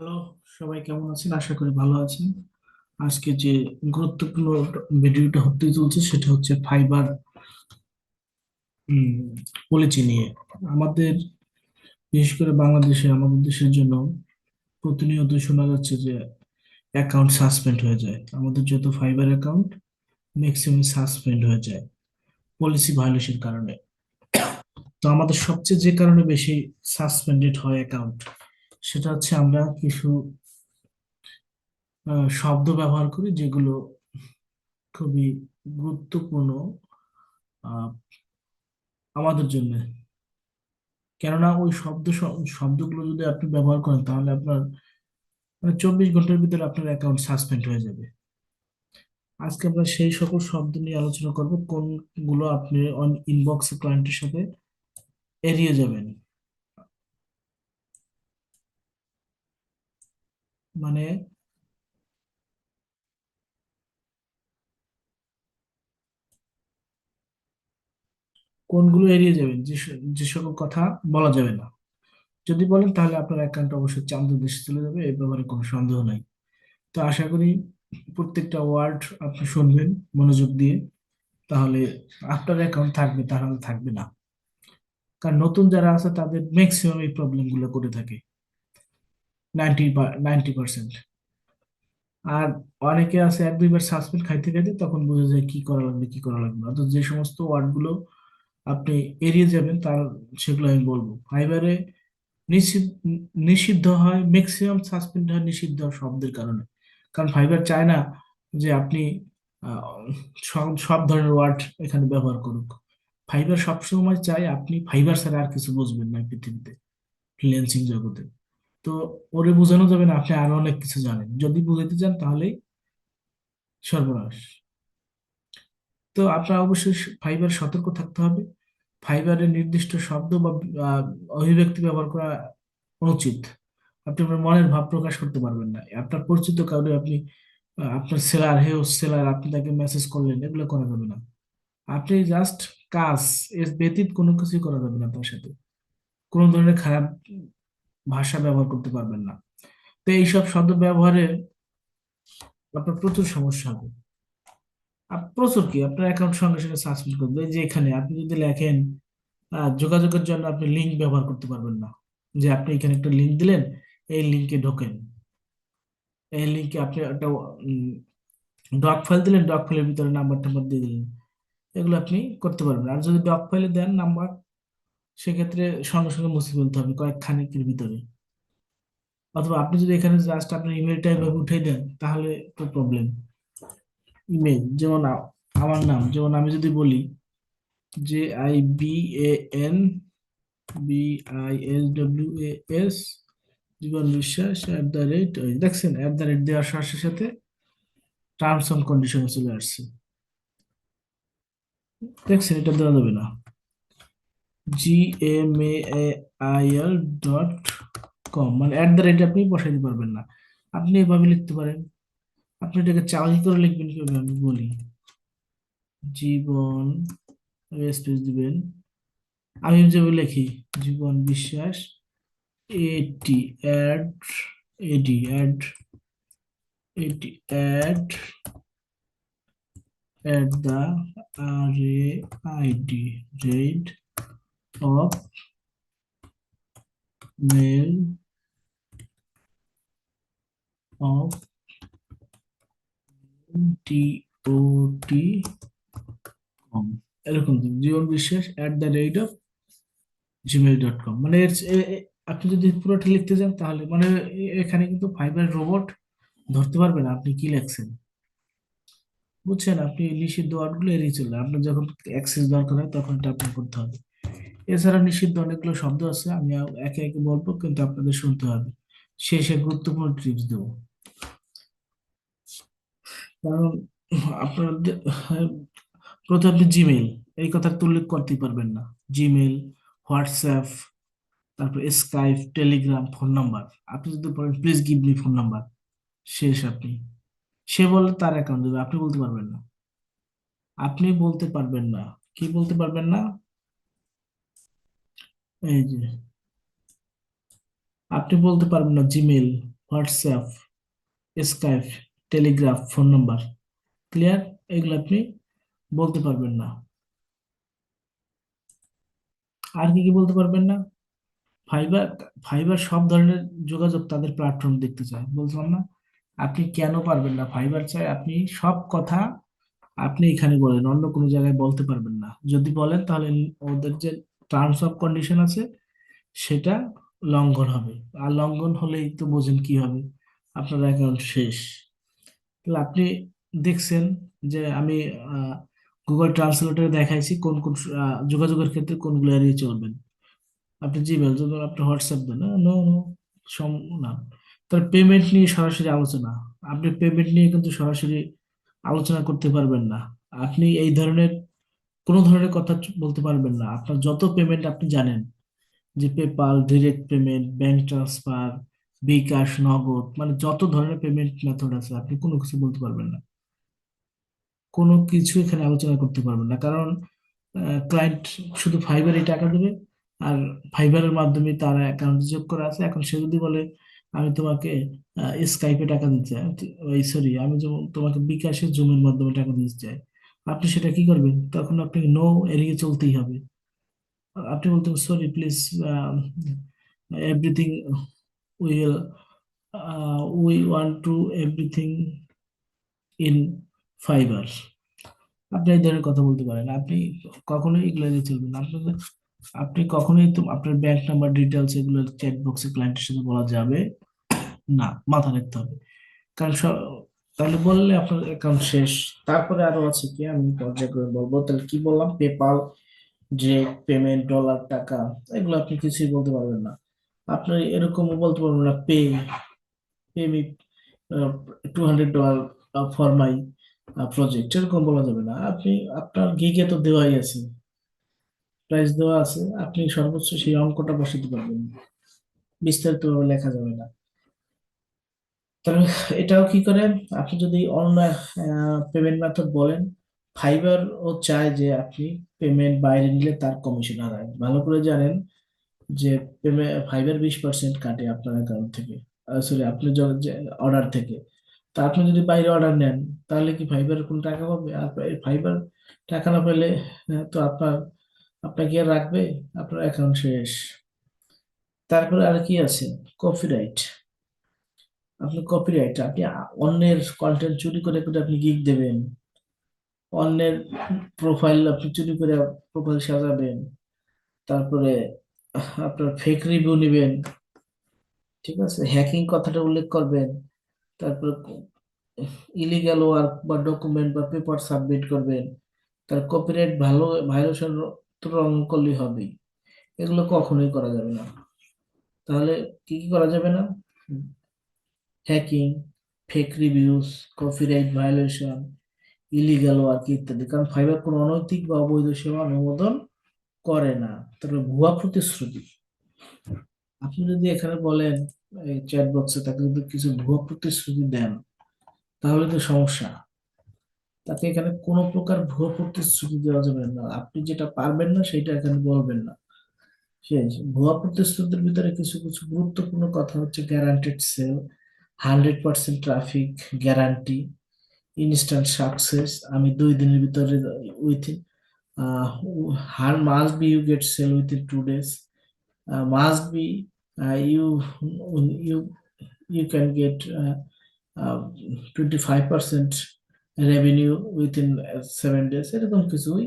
Hello, সবাই কেমন আছেন? আশা করি ভালো আছেন। আজকে যে গুরুত্বপূর্ণ ভিডিওটা হতে চলছে সেটা হচ্ছে ফাইবার পলিসি নিয়ে। আমাদের বিশেষ করে বাংলাদেশে, আমাদের দেশের জন্য প্রতিনিয়ত শোনা যাচ্ছে যে অ্যাকাউন্ট সাসপেন্ড হয়ে যায়। আমাদের যত ফাইবার অ্যাকাউন্ট ম্যাক্সিমাম সাসপেন্ড হয়ে যায় পলিসি ভায়োলেশন কারণে। তো আমাদের সবচেয়ে যে কারণে বেশি সাসপেন্ডেড হয় অ্যাকাউন্ট, সেটা হচ্ছে আমরা কিছু শব্দ ব্যবহার করি যেগুলো খুবই গুরুত্বপূর্ণ আহ, আমাদের জন্য। কেননা ওই শব্দগুলো যদি আপনি ব্যবহার করেন তাহলে আপনার 24 ঘন্টার ভিতরে আপনার অ্যাকাউন্ট সাসপেন্ড হয়ে যাবে। আজকে আমরা সেই সকল শব্দ নিয়ে আলোচনা করব কোনগুলো আপনি ইনবক্স ক্লায়েন্টের সাথে এড়িয়ে যাবেন। মানে কোনগুলো এড়িয়ে যাবেন, যে সকল কথা বলা যাবে না। যদি বলেন তাহলে আপনার অ্যাকাউন্ট অবশ্যই চাঁদের দেশে চলে যাবে, এই ব্যাপারে কোনো সন্দেহ নাই। তো আশা করি প্রত্যেকটা ওয়ার্ড আপনি শুনবেন মনোযোগ দিয়ে, তাহলে আপনার অ্যাকাউন্ট থাকবে, তাহলে থাকবে না। কারণ নতুন যারা আছে তাদের ম্যাক্সিমাম এই প্রবলেম গুলো করে থাকে, 90%। আর অনেকে আছে এক দুইবার সাসপেন্ড খাইতে খাইতে তখন বোঝা যায় কি করা লাগবে কি করা লাগবে না। তো যে সমস্ত ওয়ার্ড গুলো আপনি এড়িয়ে যাবেন তার সেগুলো আমি বলবো। ফাইবারে নিষিদ্ধ নিষিদ্ধ হয়, ম্যাক্সিমাম সাসপেন্ড হয় নিষিদ্ধ শব্দের কারণে। কারণ ফাইবার চায় না যে আপনি আহ, সব সব ধরনের ওয়ার্ড এখানে ব্যবহার করুক। ফাইবার সবসময় চায় আপনি ফাইবার ছাড়া আর কিছু বুঝবেন না এই পৃথিবীতে, ফ্রিল্যান্সিং জগতে। তো ওরে বোঝানো যাবে না আপনি আরো অনেক কিছু জানেন, যদি বুঝাইতে চান তাহলেই সর্বনাশ। তো আপনার অবশ্যই ফাইবার সতর্ক থাকতে হবে। ফাইবারের নির্দিষ্ট শব্দ বা আহ, অভিব্যক্তি ব্যবহার করা অনুচিত। আপনি আপনার মনের ভাব প্রকাশ করতে পারবেন না। আপনার পরিচিত কাউকে আপনি আপনার সেলার, হে সেলার, আপনি তাকে মেসেজ করলেন, এগুলো করা যাবে না। আপনি জাস্ট কাজ, এর ব্যতীত কোনো কিছুই করা যাবে না তার সাথে। কোনো ধরনের খারাপ ভাষা ব্যবহার করতে পারবেন না। তো এইসব শব্দ ব্যবহারে আপনার প্রচুর সমস্যা হবে। প্রচুর কি, আপনার অ্যাকাউন্ট সঙ্গে সঙ্গে সাসপেন্ড করবে। এই যে এখানে আপনি যদি লেখেন যোগাযোগের জন্য, আপনি লিঙ্ক ব্যবহার করতে পারবেন না। যে আপনি এখানে একটা লিঙ্ক দিলেন, এই লিঙ্কে ঢোকেন, এই লিঙ্কে আপনি একটা ডক ফাইল দিলেন, ডক ফাইলের ভিতরে নাম্বার টাম্বার দিয়ে দিলেন, এগুলো আপনি করতে পারবেন। আর যদি ডক ফাইলে দেন নাম্বার, সেক্ষেত্রে সঙ্গে সঙ্গে মুছে ফেলতে হবে কয়েক খানিকের ভিতরে। অথবা আপনি যদি এখানে জাস্ট আপনার ইমেলটা এভাবে উঠে দেন তাহলে তো প্রবলেম। ইমেল যেমন আমার নাম, যেমন আমি যদি বলি JIBANBISWAS, জীবন বিশ্বাস @ দেখছেন, দেওয়ার সাথে সাথে টার্মস এন্ড কন্ডিশনে চলে আসছে। দেখছেন, এটা দেওয়া যাবে না। GMAIL.com, মানে আপনি বসাইতে পারবেন না। আপনি এভাবে লিখতে পারেন। আপনি এটাকে চালাকি করে লিখবেন কিভাবে আমি বলি। জীবন, স্পেস দিবেন। আমি যেভাবে লিখি, জীবন বিশ্বাস, এটি অ্যাড এডি অ্যাড এটি @the rate of mail of dot com। এরকম জীবন বিশ্বাস @gmail.com, মানে আপনি যদি পুরোটা লিখতে যান তাহলে মানে এখানে কিন্তু ফাইবার রোবট ধরতে পারবে না আপনি কি লেখছেন। বুঝছেন? আপনি নিষিদ্ধ ওয়ার্ডগুলো এড়িয়ে চলবেন। আপনার যখন অ্যাক্সেস দরকার হয় তখন এটা আপনার করতে হবে। এছাড়া নিষিদ্ধ অনেকগুলো শব্দ আছে, আমি একে একে বলবো, কিন্তু আপনাদের শুনতে হবে। শেষে গুরুত্বপূর্ণ টিপস দেবো। কারণ আপনাদের প্রথমে আপনি জিমেইল, এই কথাটা তো উল্লেখ করতেই পারবেন না। জিমেইল, হোয়াটসঅ্যাপ, তারপর স্কাইপ, টেলিগ্রাম, ফোন নাম্বার। আপনি যদি বলেন please give me phone number, শেষ আপনি। সে বললে তার অ্যাকাউন্ট দেবে, আপনি বলতে পারবেন না। আপনি বলতে পারবেন না। কি বলতে পারবেন না? এই যে আপনি বলতে পারবেন না Gmail, WhatsApp, Skype, Telegraph, phone number. Clear? এগুলো আপনি বলতে পারবেন না। আর কি কি বলতে পারবেন না? ফাইবার, ফাইবার সব ধরনের যোগাযোগ তাদের প্ল্যাটফর্ম দেখতে চায়, বলছিলাম না? আপনি কেন পারবেন না? ফাইবার চাই আপনি সব কথা আপনি এখানে বলেন, অন্য কোনো জায়গায় বলতে পারবেন না। যদি বলেন তাহলে ওদের যে টার্মস অফ কন্ডিশন আছে সেটা লঙ্ঘন হবে। আর লঙ্ঘন হলেই তো বোঝেন কি হবে, আপনার অ্যাকাউন্ট শেষ। তাহলে আপনি দেখছেন যে আমি গুগল ট্রান্সলেটরে দেখাইছি কোন কোন যোগাযোগের ক্ষেত্রে কোনগুলো এড়িয়ে চলবেন। আপনি জিমেল যদি আপনি হোয়াটসঅ্যাপ দেন, নো নো, না। তার পেমেন্ট নিয়ে সরাসরি আলোচনা, আপনি পেমেন্ট নিয়ে কিন্তু সরাসরি আলোচনা করতে পারবেন না। আপনি এই ধরনের কোনো ধরনের কথা বলতে পারবেন না। আপনার যত পেমেন্ট আপনি জানেন, যে PayPal, direct payment, bank transfer, bKash, Nagad, মানে যত ধরনের পেমেন্ট মেথড আছে আপনি কোনো কিছু বলতে পারবেন না। কোনো কিছু এখানে আলোচনা করতে পারবেন না, কারণ ক্লায়েন্ট শুধু ফাইবারে টাকা দেবে। আর ফাইবারের মাধ্যমে তার অ্যাকাউন্ট যোগ করা আছে। এখন সে যদি বলে আমি তোমাকে স্কাইপে টাকা দিতে চাই, ওই সরি, আমি যেমন তোমাকে বিকাশে জুমের মাধ্যমে টাকা দিতে চাই, আপনি সেটা কি করবেন? তখন আপনি নো এড়িয়ে চলতেই হবে। আপনি বলতেন sorry please, everything will, we want to everything in fibre. আপনি এই ধরনের কথা বলতে পারেন। আপনি কখনোই এগুলো দিয়ে চলবেন না। আপনাদের, আপনি কখনোই তো আপনার ব্যাংক নাম্বার ডিটেলস এগুলো চ্যাট বক্সে ক্লায়েন্টের সাথে বলা যাবে না, মাথা রাখতে হবে। কারণ তাহলে বললে আপনার অ্যাকাউন্ট শেষ। তারপরে আরো আছে কি, আমি পর্যায়ক্রমে বলবো। তাহলে কি বললাম? পেপাল, ডিরেক্ট পেমেন্ট, ডলার, টাকা, এগুলো আপনি কিছুই বলতে পারবেন না। আপনি এরকমও বলতে পারবেন না pay, pay me $200 for my project, এরকম বলা যাবে না। আপনি আপনার গিগে তো দেওয়াই আছে, প্রাইস দেওয়া আছে, আপনি সর্বোচ্চ সেই অঙ্কটা বসাতে পারবেন, বিস্তারিত ভাবে লেখা যাবে না। তবে এটাও কি করে, আপনি যদি অন্য পেমেন্ট মেথড বলেন, ফাইবার ও চায় যে আপনি পেমেন্ট বাইরে নিলে তার কমিশন হারায়। ভালো করে জানেন যে ফাইবার 20% কাটে আপনার অ্যাকাউন্ট থেকে, সরি আপনি অর্ডার থেকে। তা আপনি যদি বাইরে অর্ডার নেন, তাহলে কি ফাইবার কোন টাকা পাবে? আর ফাইবার টাকা না পেলে তো আপনাকে আর রাখবে? আপনার অ্যাকাউন্ট শেষ। তারপরে আর কি আছে? কপিরাইট। আপনি অন্যের কন্টেন্ট চুরি করে করে আপনি গিগ দেবেন, অন্যের প্রোফাইল আপনি চুরি করে প্রোফাইল সাজাবেন, তারপরে আপনার ফেক রিভিউ নেবেন, ঠিক আছে, হ্যাকিং কথাটা উল্লেখ করবেন, তারপরে ইলিগাল ওয়ার্ক বা ডকুমেন্ট বা পেপার সাবমিট করবেন, তার কপিরাইট ভালো ভায়োলেশন তো রং করলেই হবেই। এগুলো কখনোই করা যাবে না। তাহলে কি কি করা যাবে না? Hacking, fake reviews, copyright violation, illegal work ইত্যাদি। কারণ ফাইবার কোনো অনৈতিক বা অবৈধ সেবা অনুমোদন করে না। তারপরে ভুয়া প্রতিশ্রুতি, আপনি যদি এখানে বলেন এই চ্যাট বক্সে তাকে যদি কিছু ভুয়া প্রতিশ্রুতি দেন, তাহলে তো সমস্যা। তাকে এখানে কোনো প্রকার ভুয়া প্রতিশ্রুতি দেওয়া যাবে না। আপনি যেটা পারবেন না সেটা এখানে বলবেন না। শেষ। ভুয়া প্রতিশ্রুতির ভিতরে কিছু কিছু গুরুত্বপূর্ণ কথা হচ্ছে guaranteed sale, 100% traffic guarantee, instant success, আমি 2 দিনের ভিতরে within, her must be you get sale within 2 days, must be you you you can get 25% revenue within 7 days, এরকম কিছুই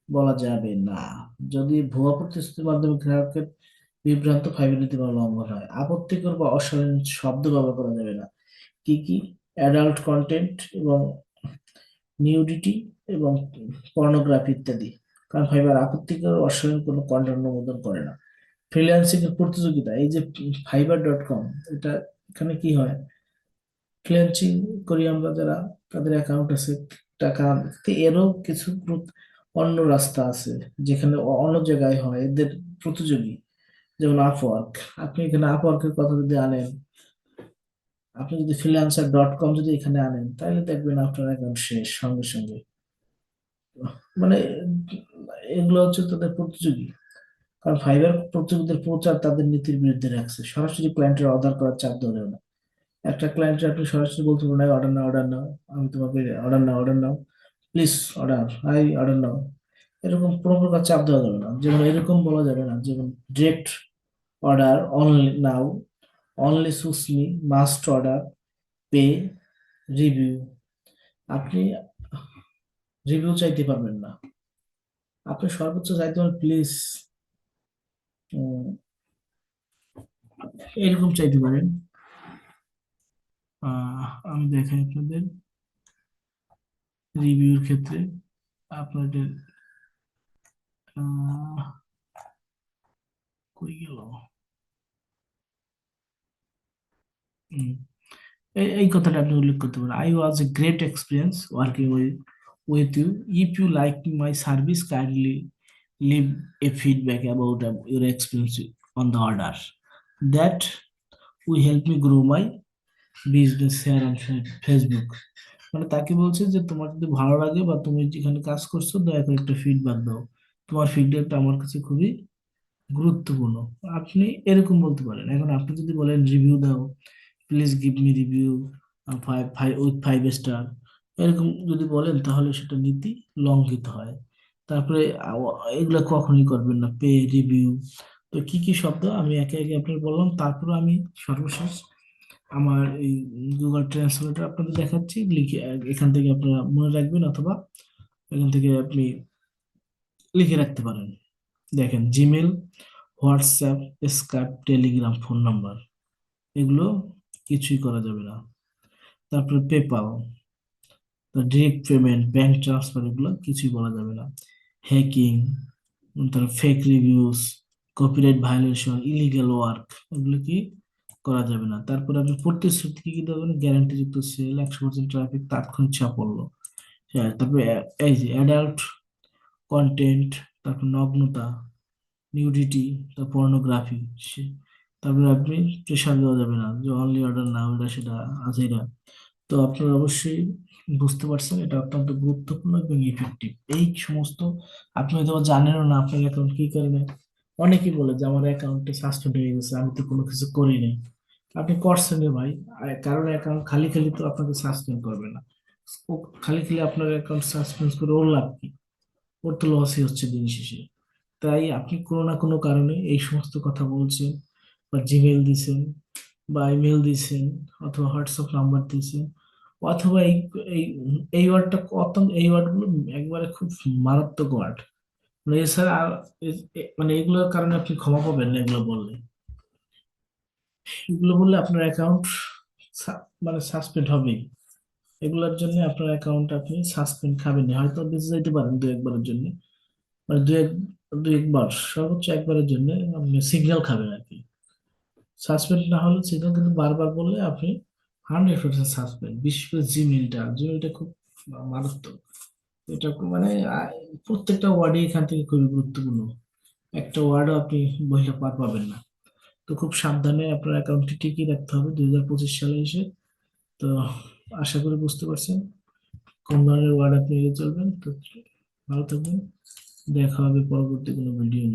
বলা যাবে না। যদি ভুয়া প্রতিশ্রুতির মাধ্যমে গ্রাহকের বিভ্রান্ত ফাইবার নীতিমালা লঙ্ঘন হয়, আপত্তিকর বা অশালীন শব্দ ব্যবহার করা যাবে না। কি কি? অ্যাডাল্ট কন্টেন্ট এবং নিউডিটি এবং পর্নোগ্রাফি ইত্যাদি। কারণ ফাইবার আপত্তিকর ও অশালীন কোনো কন্টেন্ট অনুমোদন করে না। ফ্রিল্যান্সিং এর প্রতিযোগিতা, এই যে fiverr.com, এটা, এখানে কি হয়, ফ্রিল্যান্সিং করি আমরা যারা, তাদের অ্যাকাউন্ট আছে, টাকা, তো এরও কিছু অন্য রাস্তা আছে যেখানে অন্য জায়গায় হয় এদের প্রতিযোগী, যেমন আপওয়ার্ক। আপনি এখানে আপওয়ার্কের কথা যদি আনেন, আপনি যদি freelancer.com যদি এখানে আনেন, তাহলে দেখবেন আপনার অ্যাকাউন্ট শেষ সঙ্গে সঙ্গে। মানে এগুলো হচ্ছে তাদের প্রতিযোগী। কারণ ফাইবার প্রতিযোগীদের প্রচার তাদের নীতির বিরুদ্ধে রাখছে, সরাসরি ক্লায়েন্টের অর্ডার করার চাপ ধরেও না। একটা ক্লায়েন্টকে আপনি সরাসরি বলতে পারেন, অর্ডার নাও, অর্ডার নাও, আমি তোমাকে order now, order now, please order, I order নাও। এরকম কোনো প্রকার চাপ দেওয়া যাবে না, যেমন এরকম বলা যাবে না, যেমন direct order only now, only সুসমি, মাস্ট অর্ডার, পে, রিভিউ। আপনি রিভিউ চাইতে পারবেন না, আপনি সর্বোচ্চ চাইতে পারেন প্লিজ, এরকম চাইতে পারেন। আমি দেখাই আপনাদের রিভিউর ক্ষেত্রে আপনাদের আহ, কই গেল, হুম, এই কথাটা আপনি উল্লেখ করতে পারেন, I was a great experience working with you, if you like my service kindly leave a feedback about your experience on the order, that we help me grow my business share on Facebook. মানে তাকে বলছে যে তোমার যদি ভালো লাগে বা তুমি যেখানে কাজ করছো, দয়া করে একটা ফিডব্যাক দাও, তোমার ফিডব্যাকটা আমার কাছে খুবই গুরুত্বপূর্ণ। আপনি এরকম বলতে পারেন। এখন আপনি যদি বলেন রিভিউ দাও, please give me review five five with 5 star, এরকম যদি বলেন তাহলে সেটা নীতি লঙ্ঘিত হয়। তারপরে এগুলো কখনোই করবেন না, পে, রিভিউ। তো কি কি শব্দ আমি একে একে আপনার বললাম, তারপরে আমি সর্বশেষ আমার এই গুগল ট্রান্সলেটর আপনাদের দেখাচ্ছি, লিখে এখান থেকে আপনারা মনে রাখবেন, অথবা এখান থেকে আপনি লিখে রাখতে পারেন। দেখেন, Gmail, WhatsApp, Skype, Telegram, phone number, এগুলো কিছুই করা যাবে না। তারপরে PayPal, direct payment, bank transfer, এগুলো কিছুই বলা যাবে না। হ্যাকিং, তারপর fake reviews, copyright violation, illegal work, এগুলো কি করা যাবে না। তারপরে আপনি প্রতিশ্রুতি কি কি দেবেন, গ্যারান্টিযুক্ত সেল, 100% ট্রাফিক, তাৎক্ষণিক সাফল্য। হ্যাঁ, তারপরে এই যে অ্যাডাল্ট কন্টেন্ট, তারপর নগ্নতা, নিউডিটি, তারপর পর্নোগ্রাফি, তারপরে আপনি প্রেশার দেওয়া যাবে না যে অনলি অর্ডার না, ওটা সেটা আছে এটা। তো আপনারা অবশ্যই বুঝতে পারছেন, এটা অত্যন্ত গুরুত্বপূর্ণ এবং ইফেক্টিভ। এই সমস্ত আপনি হয়তো বা জানেনও না আপনার অ্যাকাউন্ট কি কারণে, অনেকেই বলে যে আমার অ্যাকাউন্টে সাসপেন্ড হয়ে গেছে, আমি তো কোনো কিছু করিনি। আপনি করছেন রে ভাই, কারণ অ্যাকাউন্ট খালি খালি তো আপনাকে সাসপেন্ড করবে না। ও খালি খালি আপনার অ্যাকাউন্ট সাসপেন্ড করে ওর লাভ কি? ওর তো লসই হচ্ছে দিন শেষে। তাই আপনি কোনো না কোনো কারণে এই সমস্ত কথা বলছেন, বা জিমেল দিছেন, বা ইমেল দিছেন, অথবা হোয়াটসঅ্যাপ নাম্বার দিছেন, অথবা এই এই ওয়ার্ডটা অত্যন্ত, এই ওয়ার্ডগুলো একবারে খুব মারাত্মক ওয়ার্ড। মানে এছাড়া মানে এগুলোর কারণে আপনি ক্ষমা পাবেন না, এগুলো বললে, এগুলো বললে আপনার অ্যাকাউন্ট মানে সাসপেন্ড হবেই। এগুলোর জন্য আপনার অ্যাকাউন্ট আপনি সাসপেন্ড খাবেন না, হয়তো বেঁচে যাইতে পারেন দু একবারের জন্য, মানে দু একবার, সর্বোচ্চ একবারের জন্য আপনি সিগন্যাল খাবেন আর কি। সাসপেন্ড না হলে সিগন্যাল, কিন্তু বারবার বললে আপনি 100% সাসপেন্ড। বিশেষ করে জিমেলটা, জিমেলটা খুব মারাত্মক। এটা মানে প্রত্যেকটা ওয়ার্ডই এখান থেকে খুবই গুরুত্বপূর্ণ, একটা ওয়ার্ডও আপনি বইলে পার পাবেন না। তো খুব সাবধানে আপনার অ্যাকাউন্টটি টিকিয়ে রাখতে হবে 2025 সালে এসে। তো আশা করি বুঝতে পারছেন কোন ধরনের ওয়ার্ড আপনি এড়িয়ে চলবেন। তো ভালো থাকবেন, দেখা হবে পরবর্তী কোনো ভিডিও নিয়ে।